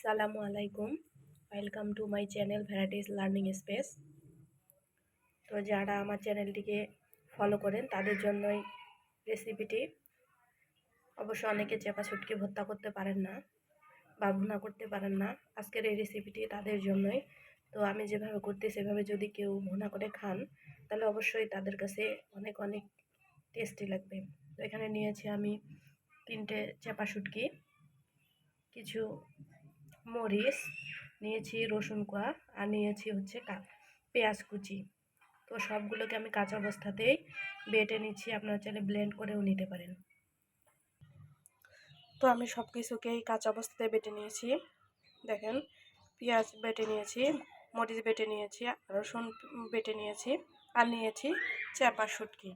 আসসালামু আলাইকুম। Welcome to my channel varieties learning space. তো যারা আমার চ্যানেলটিকে ফলো করেন তাদের জন্যই রেসিপিটি। অবশ্য অনেকে চেপা শুটকি ভর্তা করতে পারেন না বা ভুনা করতে পারেন না, আজকের এই রেসিপিটি তাদের জন্যই। তো আমি যেভাবে করতে সেভাবে যদি কেউ ভুনা করে খান তাহলে অবশ্যই তাদের কাছে অনেক অনেক টেস্টি লাগবে। তো এখানে নিয়েছি আমি 3টে চেপা শুটকি, কিছু মরিচ নিয়েছি, রসুন কোয়া, আর নিয়েছি হচ্ছে পেঁয়াজ কুচি। তো সবগুলোকে আমি কাঁচা অবস্থাতেই বেটে নিচ্ছি, আপনারা চাইলে ব্লেন্ড করেও নিতে পারেন। তো আমি সব কিছুকেই কাঁচা অবস্থাতে বেটে নিয়েছি। দেখেন, পেঁয়াজ বেটে নিয়েছি, মরিচ বেটে নিয়েছি, রসুন বেটে নিয়েছি, আর নিয়েছি চেপা শুটকি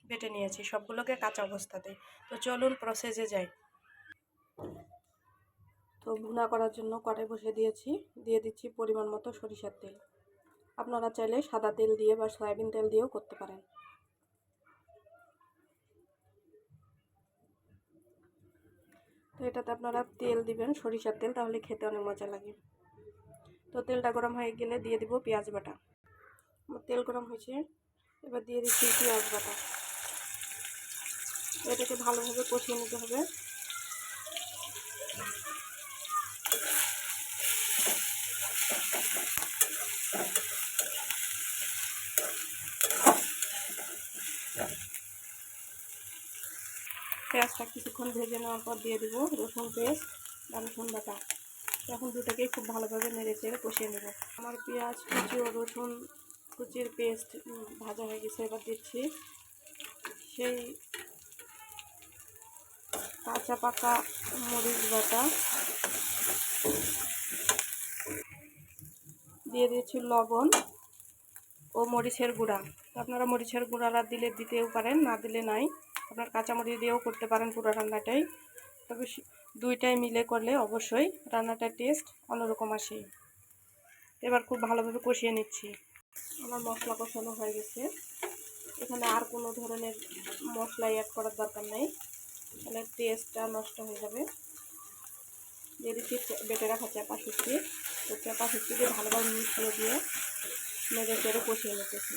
বেটে নিয়েছি, সবগুলোকে কাঁচা অবস্থাতে। তো চলুন প্রসেসে যাই। তো ভুনা করার জন্য কড়াই বসিয়ে দিয়েছি, দিয়ে দিচ্ছি পরিমাণ মতো সরিষার তেল। আপনারা চাইলে সাদা তেল দিয়ে বা সয়াবিন তেল দিয়েও করতে পারেন। তো এটাতে আপনারা তেল দিবেন সরিষার তেল, তাহলে খেতে অনেক মজা লাগে। তো তেলটা গরম হয়ে গেলে দিয়ে দিব পেঁয়াজ বাটা। তেল গরম হয়েছে, এবার দিয়ে দিচ্ছি পেঁয়াজ বাটা। এটাকে ভালোভাবে কষিয়ে নিতে হবে। পেঁয়াজটা কিছুক্ষণ ভেজে নেওয়ার পর দিয়ে দিব রসুন পেস্ট আর রসুন বাটা। এখন দুটোকেই খুব ভালোভাবে নেড়ে চেড়ে কষিয়ে নেব। আমার পেঁয়াজ কুচি ও রসুন কুচির পেস্ট ভাজা হয়ে গেছে। এবার দিচ্ছি সেই কাঁচা পাকা মরিচ বাটা, দিয়ে দিচ্ছি লবণ ও মরিচের গুঁড়া। আপনারা মরিচের গুঁড়াটা দিতেও পারেন, না দিলে নাই। আপনার কাঁচামরিচ দিয়েও করতে পারেন পুরো রান্নাটাই, তবে দুইটাই মিলে করলে অবশ্যই রান্নাটার টেস্ট অন্যরকম আসে। এবার খুব ভালোভাবে কষিয়ে নিচ্ছি। আমার মশলা কষানো হয়ে গেছে, এখানে আর কোনো ধরনের মশলা অ্যাড করার দরকার নেই, তাহলে টেস্টটা নষ্ট হয়ে যাবে। দিয়ে দিচ্ছি বেটে রাখা চাপা শুটকি। তো চাপা শুটকি দিয়ে ভালোভাবে মিশিয়ে দিয়ে নেড়ে চেড়ে কষিয়ে নিতেছি।